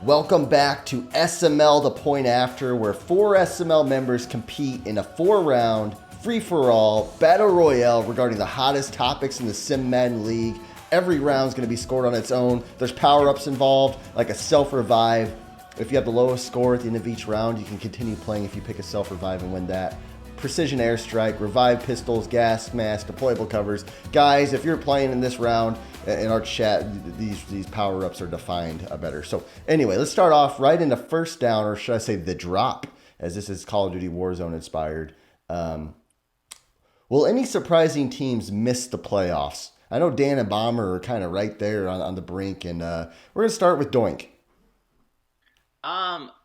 Welcome back to SML The Point After, where 4 SML members compete in a 4-round, free-for-all, battle royale regarding the hottest topics in the SimMen League. Every round is going to be scored on its own. There's power-ups involved, like a self-revive. If you have the lowest score at the end of each round, you can continue playing if you pick a self-revive and win that. Precision airstrike, revive pistols, gas mask, deployable covers. Guys, if you're playing in this round, in our chat, these power-ups are defined better. So anyway, let's start off right into first down, or should I say the drop, as this is Call of Duty Warzone inspired. Will any surprising teams miss the playoffs? I know Dan and Bomber are kind of right there on the brink, and we're going to start with Doink.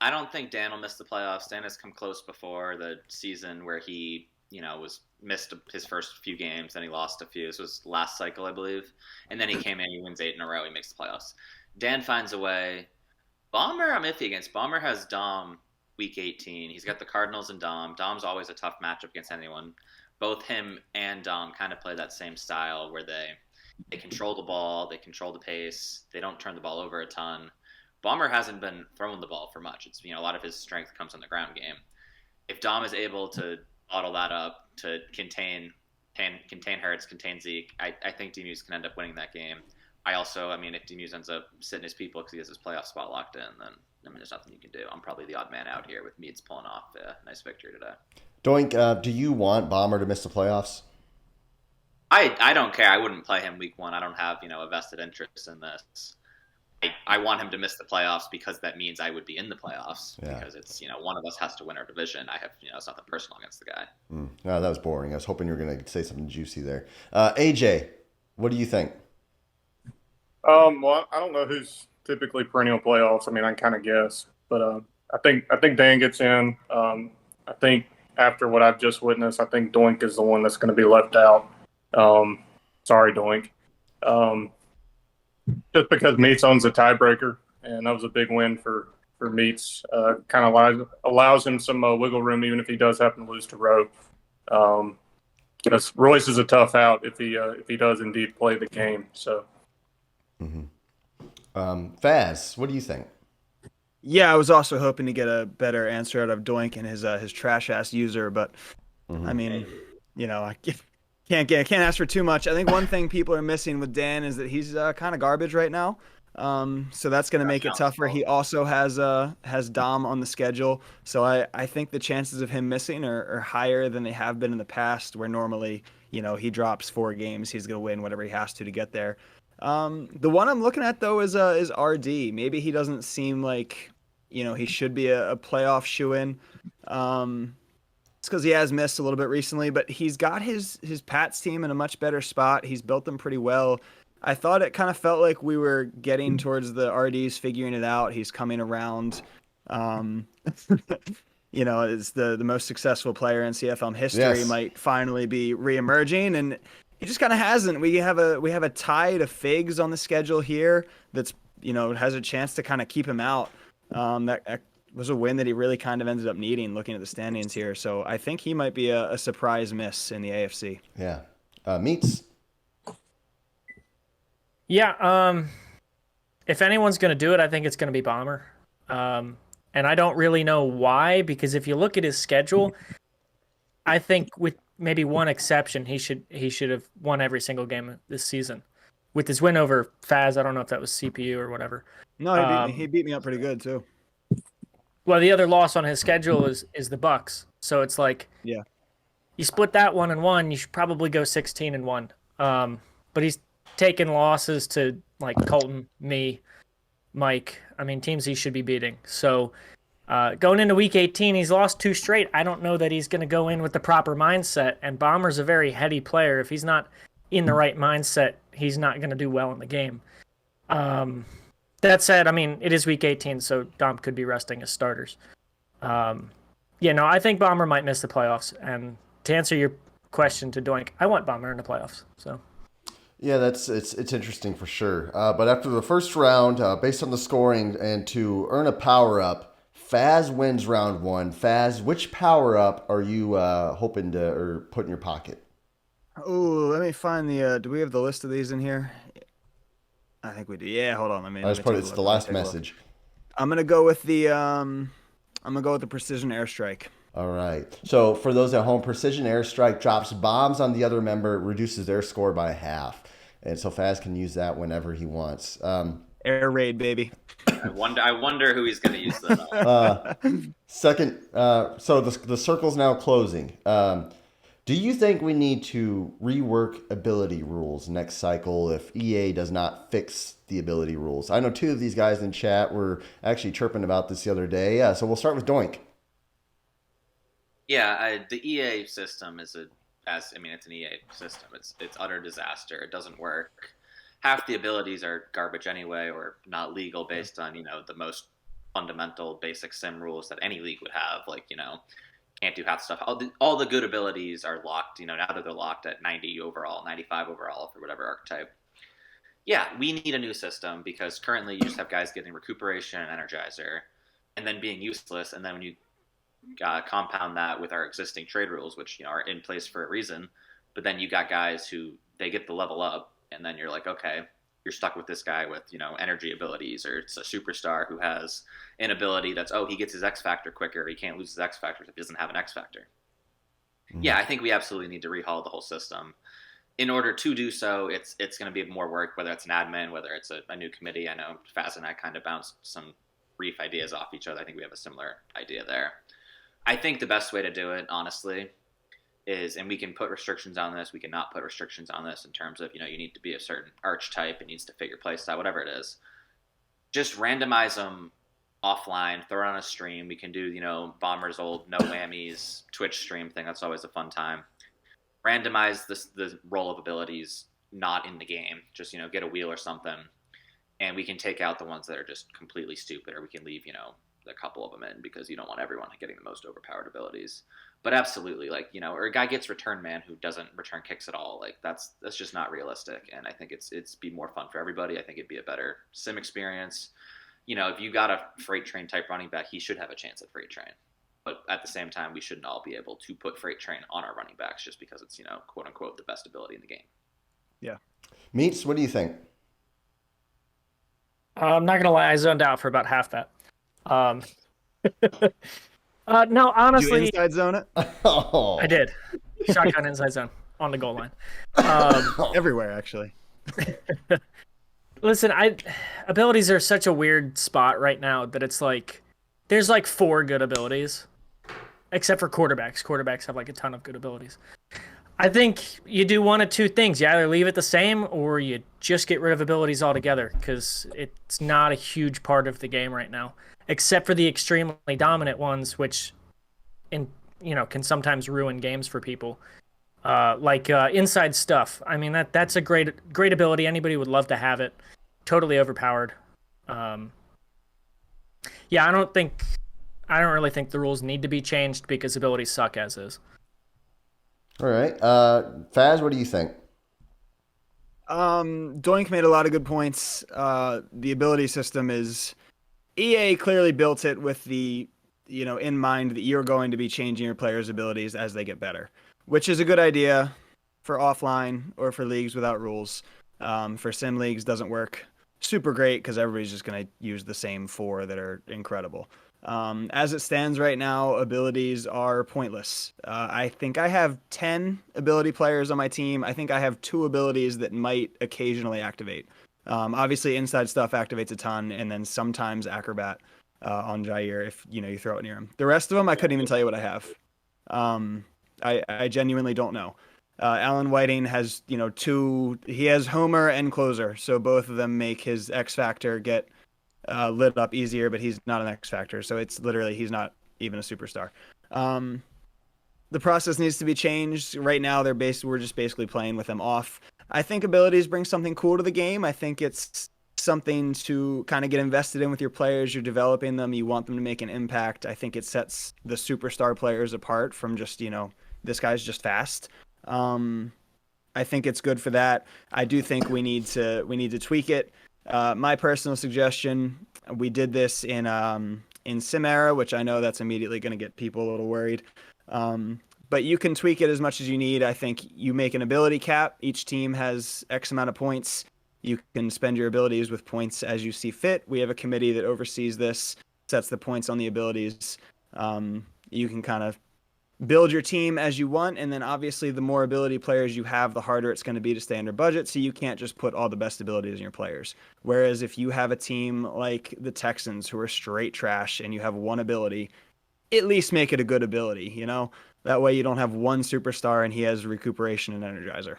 I don't think Dan will miss the playoffs. Dan has come close before the season where he, was missed his first few games, then he lost a few. This was last cycle, I believe. And then he came in, he wins 8 in a row, he makes the playoffs. Dan finds a way. Bomber, I'm iffy against. Bomber has Dom week 18. He's got the Cardinals and Dom. Dom's always a tough matchup against anyone. Both him and Dom kind of play that same style where they control the ball, they control the pace, they don't turn the ball over a ton. Bomber hasn't been throwing the ball for much. It's a lot of his strength comes on the ground game. If Dom is able to bottle that up to contain Hurts, contain Zeke, I think D-Muse can end up winning that game. If D-Muse ends up sitting his people because he has his playoff spot locked in, then there's nothing you can do. I'm probably the odd man out here with Meads pulling off a nice victory today. Doink, do you want Bomber to miss the playoffs? I don't care. I wouldn't play him week 1. I don't have a vested interest in this. I want him to miss the playoffs because that means I would be in the playoffs. Yeah. Because it's, one of us has to win our division. I have, it's nothing personal against the guy. No, that was boring. I was hoping you were going to say something juicy there. AJ, what do you think? Well, I don't know who's typically perennial playoffs. I can kind of guess, but I think Dan gets in. I think after what I've just witnessed, I think Doink is the one that's going to be left out. Sorry, Doink. Just because Meats owns a tiebreaker, and that was a big win for Meats. Kind of allows him some wiggle room, even if he does happen to lose to Rowe. Because Royce is a tough out if he does indeed play the game. So, Faz, what do you think? Yeah, I was also hoping to get a better answer out of Doink and his trash ass user, but I can't ask for too much. I think one thing people are missing with Dan is that he's kind of garbage right now. So that's going to make it tougher. He also has Dom on the schedule. So I think the chances of him missing are higher than they have been in the past, where normally, he drops 4 games. He's going to win whatever he has to get there. The one I'm looking at, though, is RD. Maybe he doesn't seem like, he should be a playoff shoo-in. It's because he has missed a little bit recently, but he's got his Pats team in a much better spot. He's built them pretty well. I thought it kind of felt like we were getting towards the RDs figuring it out. He's coming around. Is the most successful player in CFL history. Yes. Might finally be reemerging, and he just kind of hasn't. We have a tie to Figs on the schedule here that's has a chance to kind of keep him out. That was a win that he really kind of ended up needing looking at the standings here. So I think he might be a surprise miss in the AFC. Yeah. Meats. Yeah. If anyone's going to do it, I think it's going to be Bomber. And I don't really know why, because if you look at his schedule, I think with maybe one exception, he should have won every single game this season. With his win over Faz, I don't know if that was CPU or whatever. No, he beat me up pretty good too. Well, the other loss on his schedule is the Bucks. So it's like, yeah, you split that 1-1, you should probably go 16-1. But he's taken losses to like Colton, me, Mike. Teams he should be beating. So going into week 18, he's lost 2 straight. I don't know that he's going to go in with the proper mindset. And Bomber's a very heady player. If he's not in the right mindset, he's not going to do well in the game. That said, it is week 18, so Dom could be resting his starters. I think Bomber might miss the playoffs. And to answer your question to Doink, I want Bomber in the playoffs. So, yeah, it's interesting for sure. But after the first round, based on the scoring and to earn a power up, Faz wins round 1. Faz, which power up are you hoping to or put in your pocket? Oh, let me find the. Do we have the list of these in here? I think we do. Yeah, hold on. It's the last message. I'm gonna go with the precision airstrike. All right. So for those at home, precision airstrike drops bombs on the other member, reduces their score by half, and so Faz can use that whenever he wants. Air raid, baby. I wonder who he's going to use that on. Second, so the circle's now closing. Do you think we need to rework ability rules next cycle if EA does not fix the ability rules? I know two of these guys in chat were actually chirping about this the other day. Yeah, so we'll start with Doink. Yeah, the EA system it's an EA system. It's utter disaster. It doesn't work. Half the abilities are garbage anyway, or not legal based on the most fundamental basic sim rules that any league would have. Like can't do half stuff. All the good abilities are locked. Now that they're locked at 90 overall, 95 overall for whatever archetype. Yeah, we need a new system because currently you just have guys getting recuperation and energizer, and then being useless. And then when you compound that with our existing trade rules, which are in place for a reason, but then you got guys who they get the level up, and then you're like, okay, you're stuck with this guy with energy abilities, or it's a superstar who has an ability that's he gets his X Factor quicker, he can't lose his X Factor if he doesn't have an X Factor. Yeah, I think we absolutely need to rehaul the whole system. In order to do so, it's going to be more work, whether it's an admin, whether it's a new committee. I know Faz and I kind of bounced some brief ideas off each other. I think we have a similar idea there. I think the best way to do it, honestly, is, and we can put restrictions on this, we can not put restrictions on this in terms of, you need to be a certain archetype, it needs to fit your playstyle, whatever it is. Just randomize them offline, throw it on a stream. We can do, Bomber's old no whammies Twitch stream thing. That's always a fun time. Randomize the roll of abilities not in the game. Just, get a wheel or something. And we can take out the ones that are just completely stupid, or we can leave, a couple of them in because you don't want everyone getting the most overpowered abilities. But absolutely, or a guy gets return man who doesn't return kicks at all. That's just not realistic. And I think it's be more fun for everybody. I think it'd be a better sim experience. If you got a freight train type running back, he should have a chance at freight train. But at the same time, we shouldn't all be able to put freight train on our running backs just because it's, quote unquote, the best ability in the game. Yeah. Meats, what do you think? I'm not gonna lie, I zoned out for about half that. No, honestly, you inside zone it? Oh. I did. Shotgun inside zone on the goal line. Everywhere, actually. Listen, abilities are such a weird spot right now that it's like there's 4 good abilities, except for quarterbacks. Quarterbacks have a ton of good abilities. I think you do one of two things. You either leave it the same or you just get rid of abilities altogether because it's not a huge part of the game right now, except for the extremely dominant ones, which can sometimes ruin games for people. Inside stuff. I mean, that's a great ability. Anybody would love to have it. Totally overpowered. Yeah, I don't really think the rules need to be changed because abilities suck as is. All right. Faz, what do you think? Doink made a lot of good points. The ability system is EA clearly built it with the in mind that you're going to be changing your players' abilities as they get better, which is a good idea for offline or for leagues without rules. For sim leagues, doesn't work super great because everybody's just going to use the same 4 that are incredible. As it stands right now, abilities are pointless. I think I have 10 ability players on my team. I think I have 2 abilities that might occasionally activate. Obviously, inside stuff activates a ton, and then sometimes acrobat on Jair if you throw it near him. The rest of them, I couldn't even tell you what I have. I genuinely don't know. Alan Whiting has 2. He has Homer and Closer, so both of them make his X Factor get lit up easier, but he's not an X Factor, so it's literally he's not even a superstar. The process needs to be changed. Right now, we're just basically playing with them off. I think abilities bring something cool to the game. I think it's something to kind of get invested in with your players. You're developing them. You want them to make an impact. I think it sets the superstar players apart from just this guy's just fast. I think it's good for that. I do think we need to tweak it. My personal suggestion, we did this in Simera, which I know that's immediately going to get people a little worried. But you can tweak it as much as you need. I think you make an ability cap. Each team has X amount of points. You can spend your abilities with points as you see fit. We have a committee that oversees this, sets the points on the abilities. You can kind of build your team as you want, and then obviously the more ability players you have, the harder it's going to be to stay under budget, so you can't just put all the best abilities in your players. Whereas if you have a team like the Texans who are straight trash and you have one ability, at least make it a good ability, you know? That way you don't have one superstar and he has recuperation and energizer.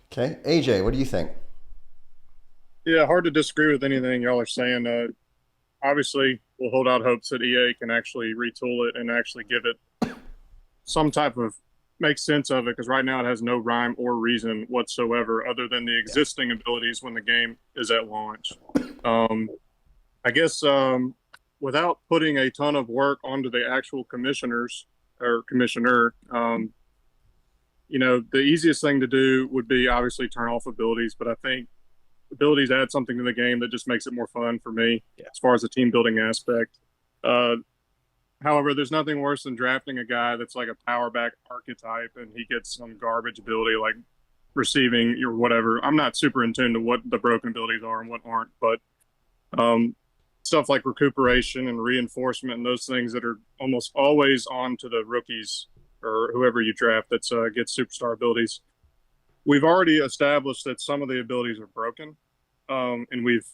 Okay. AJ, what do you think? Yeah, hard to disagree with anything y'all are saying. Obviously, we'll hold out hopes that EA can actually retool it and actually give it some type of make sense of it, because right now it has no rhyme or reason whatsoever other than the existing abilities when the game is at launch. I guess without putting a ton of work onto the actual commissioners or commissioner, you know, the easiest thing to do would be obviously turn off abilities, but I think abilities add something to the game that just makes it more fun for me as far as the team building aspect. However, there's nothing worse than drafting a guy that's like a power back archetype and he gets some garbage ability like receiving or whatever. I'm not super in tune to what the broken abilities are and what aren't, but stuff like recuperation and reinforcement and those things that are almost always on to the rookies or whoever you draft that gets superstar abilities. We've already established that some of the abilities are broken, and we've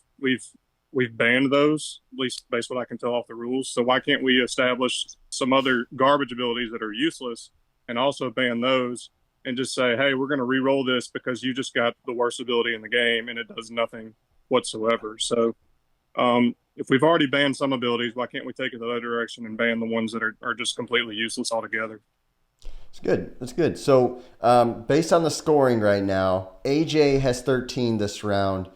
banned those, at least based on what I can tell off the rules. So why can't we establish some other garbage abilities that are useless and also ban those and just say, hey, we're going to re-roll this because you just got the worst ability in the game and it does nothing whatsoever. So if we've already banned some abilities, why can't we take it the other direction and ban the ones that are just completely useless altogether? It's good. That's good. So based on the scoring right now, AJ has 13 this round.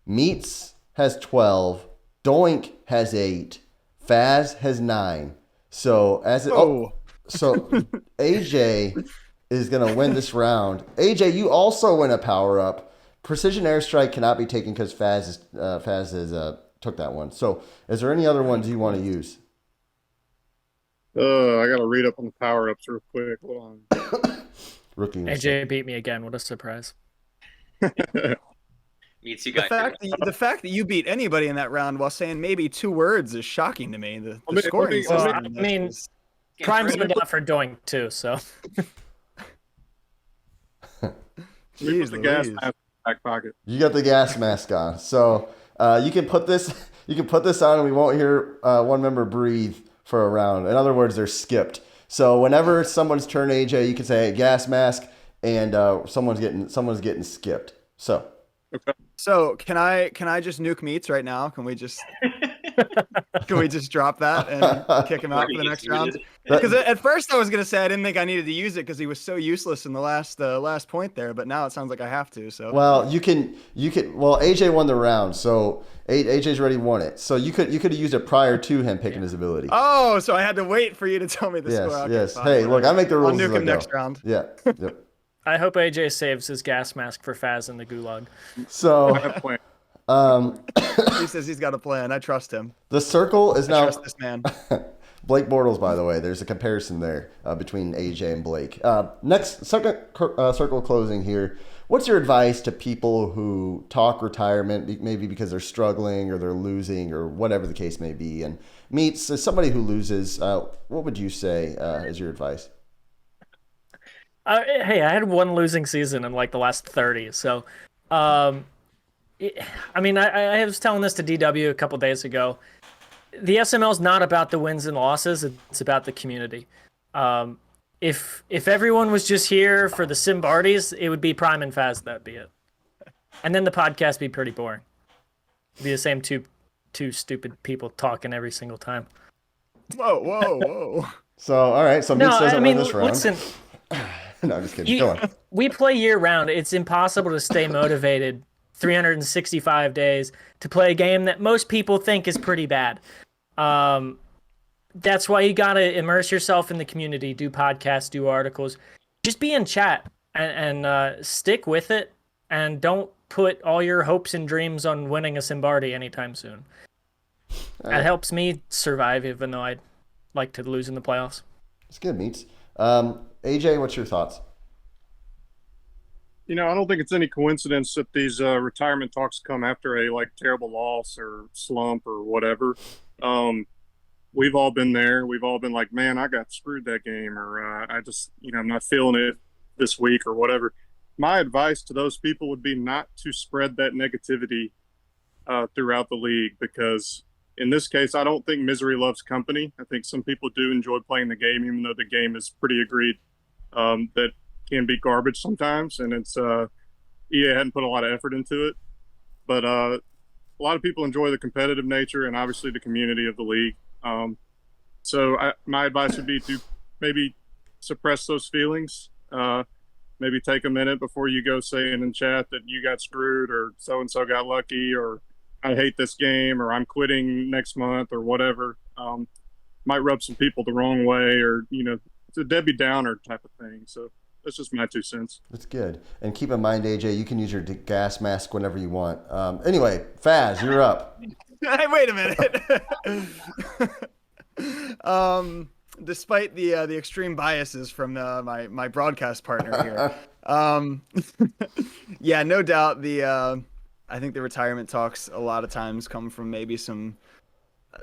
Meats has 12. Doink has 8. Faz has 9. So so AJ is going to win this round. AJ, you also win a power up. Precision airstrike cannot be taken because Faz took that one. So is there any other ones you want to use? I got to read up on the power ups real quick. Hold on. Rookie. AJ beat me again. What a surprise. Meets you The guys. fact that you beat anybody in that round while saying maybe 2 words is shocking to me. The Let me- scoring well, system. I mean, Prime's been down for Doink too, so. We put the gas Louise. mask in the back pocket. You got the gas mask on, so you can put this on, and we won't hear one member breathe for a round. In other words, they're skipped. So whenever someone's turn, AJ, you can say hey, gas mask, and someone's getting skipped. So. Okay. So can I just nuke Meats right now? Can we just drop that and kick him out for the next round? Because at first I was gonna say I didn't think I needed to use it because he was so useless in the last point there, but now it sounds like I have to. So Well, you can. Well, AJ won the round, so AJ's already won it. So you could have used it prior to him picking his ability. Oh, so I had to wait for you to tell me the score. Okay, Yes. fine, Hey, look, I make the rules I'll as nuke I him go. next round. Yeah. Yep. I hope AJ saves his gas mask for Faz in the gulag. So I have a plan. He says he's got a plan. I trust him. the circle is I now trust this man. Blake Bortles, by the way. There's a comparison there between AJ and Blake. Next circle closing here. What's your advice to people who talk retirement, maybe because they're struggling or they're losing or whatever the case may be? And Meets, as somebody who loses, what would you say is your advice? Hey, I had one losing season in like the last 30, so I was telling this to DW a couple days ago. The SML is not about the wins and losses; it's about the community. If everyone was just here for the Simbardis, it would be Prime and Faz. That'd be it, and then the podcast be pretty boring. It'd be the same two stupid people talking every single time. Whoa. So, all right. So Meets doesn't win this round. Listen. No, I'm just kidding. Go on. We play year round. It's impossible to stay motivated 365 days to play a game that most people think is pretty bad. That's why you got to immerse yourself in the community, do podcasts, do articles. Just be in chat and stick with it, and don't put all your hopes and dreams on winning a Simbardi anytime soon. That helps me survive, even though I'd like to lose in the playoffs. It's good, Meets. AJ, what's your thoughts? I don't think it's any coincidence that these retirement talks come after a terrible loss or slump or whatever. Um, we've all been there. We've all been like, man, I got screwed that game, or I just, I'm not feeling it this week or whatever. My advice to those people would be not to spread that negativity throughout the league, because in this case, I don't think misery loves company. I think some people do enjoy playing the game, even though the game is pretty agreed that can be garbage sometimes, and it's EA hadn't put a lot of effort into it. But a lot of people enjoy the competitive nature and obviously the community of the league. So my advice would be to maybe suppress those feelings. Maybe take a minute before you go saying in chat that you got screwed or so and so got lucky or I hate this game or I'm quitting next month or whatever. Might rub some people the wrong way, or it's a Debbie Downer type of thing. So that's just my 2 cents. That's good. And keep in mind, AJ, you can use your gas mask whenever you want. Anyway, Faz, you're up. Hey, wait a minute. Despite the extreme biases from my broadcast partner here, yeah, no doubt I think the retirement talks a lot of times come from maybe some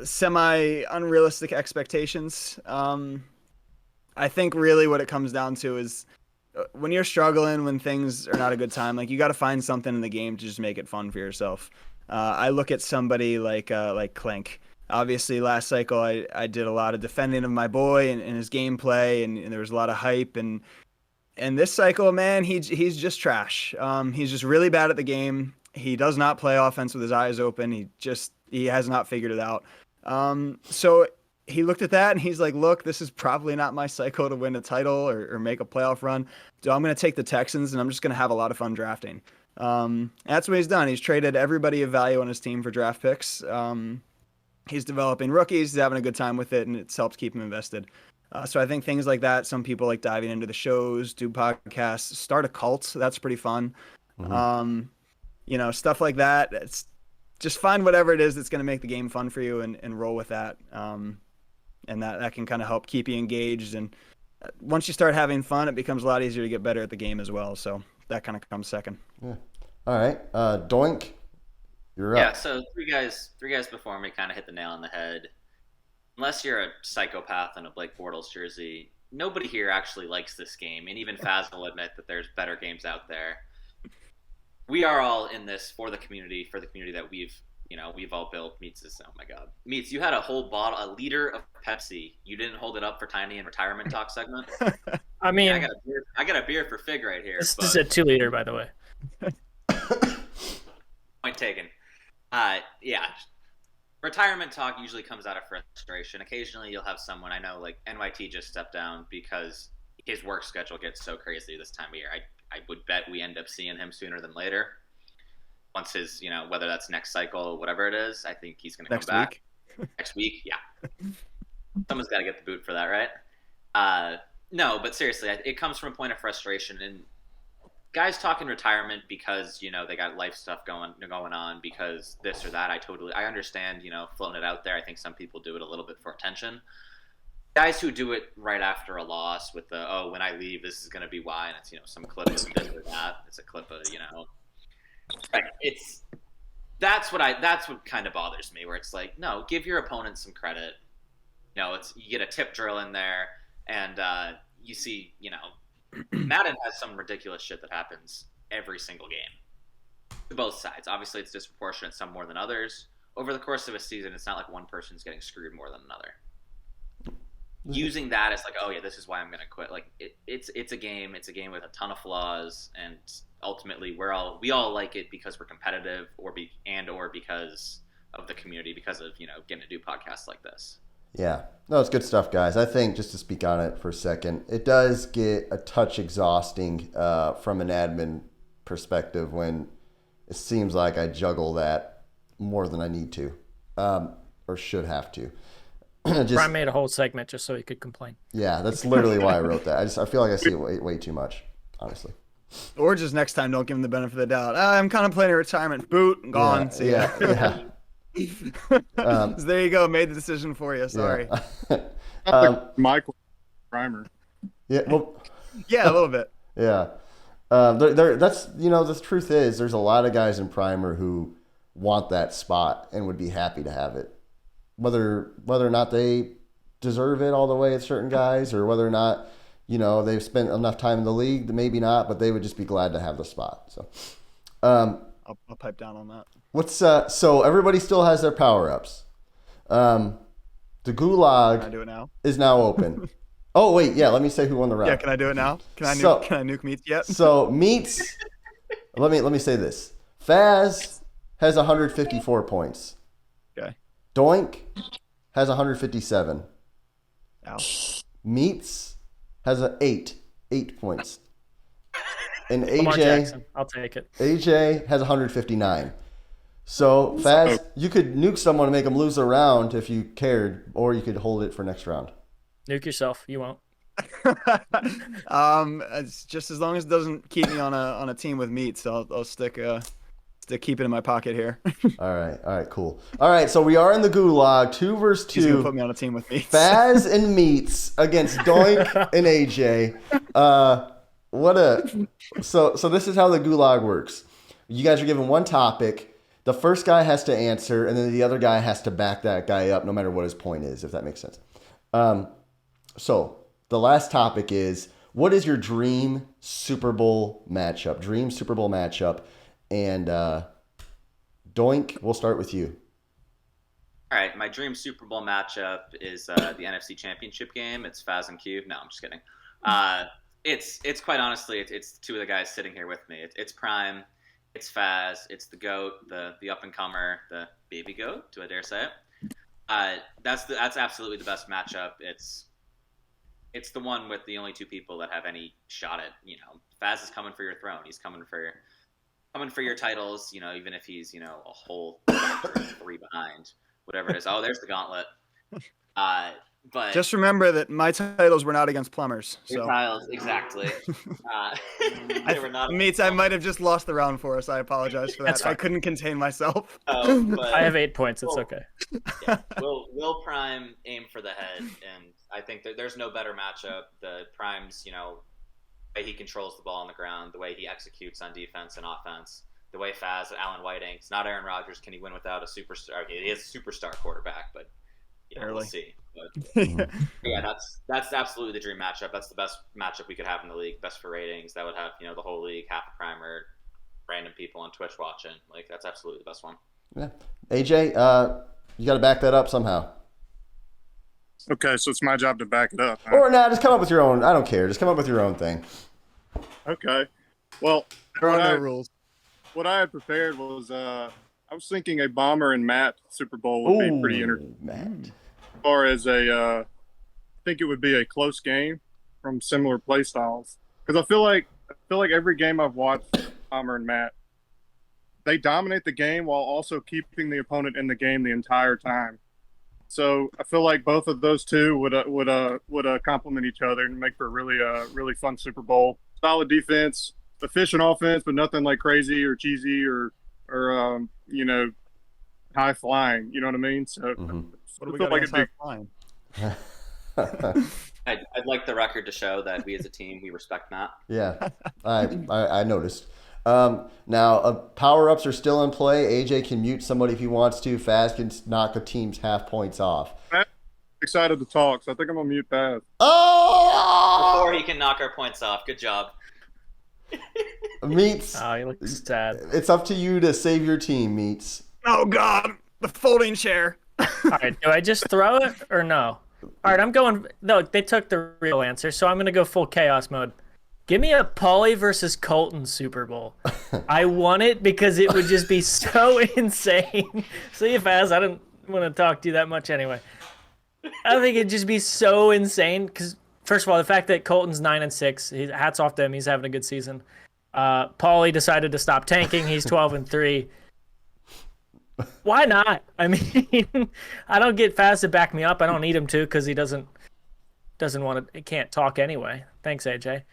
semi unrealistic expectations. I think really what it comes down to is when you're struggling, when things are not a good time, like you got to find something in the game to just make it fun for yourself. I look at somebody like Clink. Obviously, last cycle I did a lot of defending of my boy and his gameplay, and there was a lot of hype. And this cycle, man, he's just trash. He's just really bad at the game. He does not play offense with his eyes open. He has not figured it out. So he looked at that and he's like, look, this is probably not my cycle to win a title or make a playoff run. So I'm going to take the Texans and I'm just going to have a lot of fun drafting. That's what he's done. He's traded everybody of value on his team for draft picks. He's developing rookies. He's having a good time with it, and it's helped keep him invested. So I think things like that, some people like diving into the shows, do podcasts, start a cult. That's pretty fun. Mm-hmm. Stuff like that. It's just find whatever it is that's going to make the game fun for you and roll with that. And that can kind of help keep you engaged. And once you start having fun, it becomes a lot easier to get better at the game as well. So that kind of comes second. Yeah. All right. Doink, you're up. Yeah, so three guys before me kind of hit the nail on the head. Unless you're a psychopath in a Blake Bortles jersey, nobody here actually likes this game. And even Faz will admit that there's better games out there. We are all in this for the community that we've all built. Meats is, oh my God. Meats, you had a liter of Pepsi. You didn't hold it up for Tiny and retirement talk segment? I mean, I got a beer for Fig right here. This is a 2-liter, by the way. Point taken. Yeah. Retirement talk usually comes out of frustration. Occasionally you'll have someone, I know, like NYT just stepped down because his work schedule gets so crazy this time of year. I would bet we end up seeing him sooner than later. Once his, whether that's next cycle, whatever it is, I think he's going to come back. Next week, yeah. Someone's got to get the boot for that, right? No, but seriously, it comes from a point of frustration. And guys talking retirement because, they got life stuff going on because this or that. I understand, floating it out there. I think some people do it a little bit for attention. Guys who do it right after a loss with when I leave, this is going to be why. And it's, some clip of this or that. It's a clip of, like that's what kind of bothers me, where it's like, no, give your opponent some credit. You get a tip drill in there and you see, Madden has some ridiculous shit that happens every single game to both sides. Obviously, it's disproportionate, some more than others. Over the course of a season, it's not like one person's getting screwed more than another. Using that as like, oh yeah, this is why I'm gonna quit. Like it's a game. It's a game with a ton of flaws, and ultimately we all like it because we're competitive, or because of the community, because of getting to do podcasts like this. Yeah. No, it's good stuff, guys. I think, just to speak on it for a second, it does get a touch exhausting from an admin perspective when it seems like I juggle that more than I need to or should have to. Brian made a whole segment just so he could complain. Yeah, that's literally why I wrote that. I feel like I see it way too much, honestly. Or just next time, don't give him the benefit of the doubt. I'm contemplating retirement. Boot, gone. See ya. Yeah. So there you go. Made the decision for you. Sorry. Michael Primer. Yeah. Well. Yeah, a little bit. Yeah. That's the truth is there's a lot of guys in Primer who want that spot and would be happy to have it, whether or not they deserve it all the way at certain guys, or whether or not they've spent enough time in the league, maybe not, but they would just be glad to have the spot. So, I'll pipe down on that. So everybody still has their power ups. The Gulag Can I do it now? is now open. Oh wait, yeah. Let me say who won the round. Yeah, can I do it now? Can I nuke Meats yet? So Meats. let me say this. Faz has 154 points. Okay. Doink has 157. Ow. Meats has 8 points. And Lamar AJ, Jackson. I'll take it. AJ has 159. So Faz, you could nuke someone and make them lose a round if you cared, or you could hold it for next round. Nuke yourself. You won't. It's just as long as it doesn't keep me on a team with Meats, I'll stick keep it in my pocket here. All right, cool. All right, so we are in the Gulag, 2 versus 2. He's gonna put me on a team with Meats. Faz and Meats against Doink and AJ. So this is how the Gulag works. You guys are given one topic. The first guy has to answer, and then the other guy has to back that guy up, no matter what his point is, if that makes sense. So the last topic is, what is your dream Super Bowl matchup? Dream Super Bowl matchup. And Doink, we'll start with you. All right, my dream Super Bowl matchup is the NFC Championship game. It's Faz and Cube. No, I'm just kidding. It's quite honestly, it's two of the guys sitting here with me. It's Prime, it's Faz, it's the GOAT, the up and comer, the baby GOAT. Do I dare say it? That's absolutely the best matchup. It's the one with the only two people that have any shot at. Faz is coming for your throne. He's coming for your titles. Even if he's a whole 3 behind, whatever it is. Oh, there's the gauntlet. But just remember that my titles were not against plumbers. Your so titles, exactly. They were not. Meats, I might have just lost the round for us. I apologize for that. That's fine. I couldn't contain myself. But, I have 8 points. It's okay. Yeah. Will Prime aim for the head, and I think that there's no better matchup. The Prime's, the way he controls the ball on the ground, the way he executes on defense and offense, the way Faz, Allen Whiting. It's not Aaron Rodgers. Can he win without a superstar? He is a superstar quarterback, but we'll see. But, yeah, that's absolutely the dream matchup. That's the best matchup we could have in the league. Best for ratings. That would have the whole league, half a primer, random people on Twitch watching. That's absolutely the best one. Yeah, AJ, you got to back that up somehow. Okay, so it's my job to back it up. Huh? Or just come up with your own. I don't care. Just come up with your own thing. Okay. Well, There are no rules. What I had prepared was I was thinking a Bomber and Matt Super Bowl would be pretty entertaining. Matt. As far as I think it would be a close game from similar play styles. Because I feel like every game I've watched Bomber and Matt, they dominate the game while also keeping the opponent in the game the entire time. So I feel like both of those two would complement each other and make for a really fun Super Bowl. Solid defense, efficient offense, but nothing like crazy or cheesy or high flying. You know what I mean? So What do we got against high flying? I'd like the record to show that we as a team, we respect Matt. Yeah, I noticed. Now, power-ups are still in play. AJ can mute somebody if he wants to. Faz can knock a team's half points off. I'm excited to talk, so I think I'm going to mute Faz. Oh! Before he can knock our points off. Good job. Meats. Oh, you look sad. It's up to you to save your team, Meats. Oh, God. The folding chair. All right, do I just throw it or no? All right, I'm going. No, they took the real answer, so I'm going to go full chaos mode. Give me a Pauly versus Colton Super Bowl. I want it because it would just be so insane. See if I didn't want to talk to you that much anyway. I think it'd just be so insane because, first of all, the fact that Colton's 9-6, hats off to him. He's having a good season. Pauly decided to stop tanking. He's 12-3. Why not? I mean, I don't get Faz to back me up. I don't need him to because he doesn't want to. He can't talk anyway. Thanks, AJ.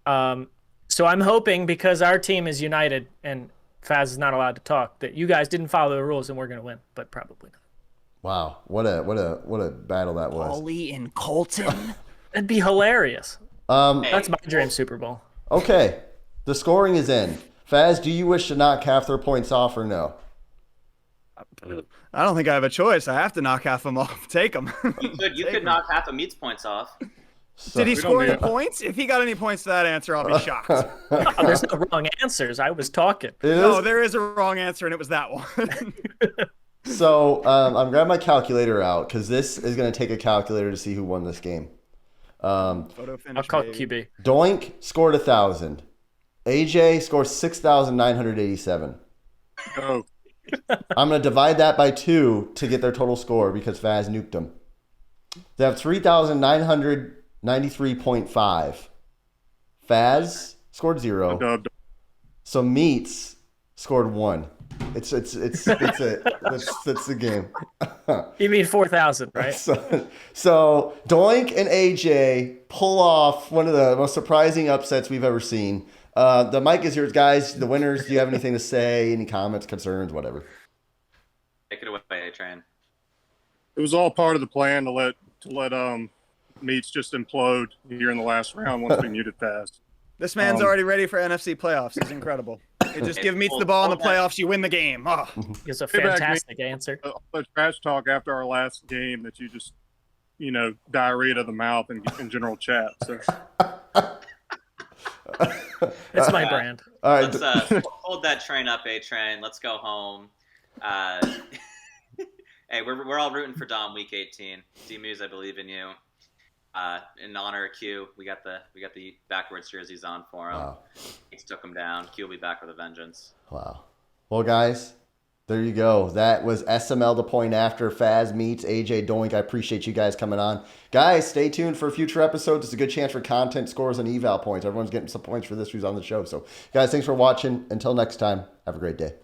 So I'm hoping because our team is united and Faz is not allowed to talk that you guys didn't follow the rules and we're going to win, but probably not. Wow, what a battle that was. Pauly and Colton. That'd be hilarious. That's my dream Super Bowl. Okay, The scoring is in. Faz, do you wish to knock half their points off or no? I don't think I have a choice. I have to knock half them off. Take them. You could knock half of Meat's points off. So, Did he We score don't any need- points? If he got any points to that answer, I'll be shocked. Oh, there's no wrong answers. I was talking. It is- No, there is a wrong answer, and it was that one. So I'm grabbing my calculator out because this is going to take a calculator to see who won this game. Photo finish, I'll call baby. QB. Doink scored 1,000. AJ scored 6,987. Oh, I'm going to divide that by 2 to get their total score because Faz nuked them. They have 3,993.5. Faz scored 0. dubbed. So Meats scored 1. It's the game. You mean 4,000, right? So Doink and AJ pull off one of the most surprising upsets we've ever seen. The mic is yours, guys. The winners. Do you have anything to say? Any comments, concerns, whatever? Take it away, A-Train. It was all part of the plan to let Meats just implode here in the last round once we muted fast. This man's already ready for NFC playoffs. He's incredible. You just give Meats the ball in the playoffs, you win the game. Oh. It's a Hey, back, fantastic answer. All the trash talk after our last game that you just, diarrhea to the mouth in general chat. So It's my brand. All right. Let's hold that train up, A-Train. Let's go home. Hey, we're all rooting for Dom week 18. D-Muse, I believe in you. In honor of Q, we got the backwards jerseys on for him. Wow. He took him down. Q will be back with a vengeance. Wow. Well, guys, there you go. That was SML the point after Faz Meets AJ Doink. I appreciate you guys coming on. Guys, stay tuned for future episodes. It's a good chance for content, scores, and eval points. Everyone's getting some points for this who's on the show. So, guys, thanks for watching. Until next time, have a great day.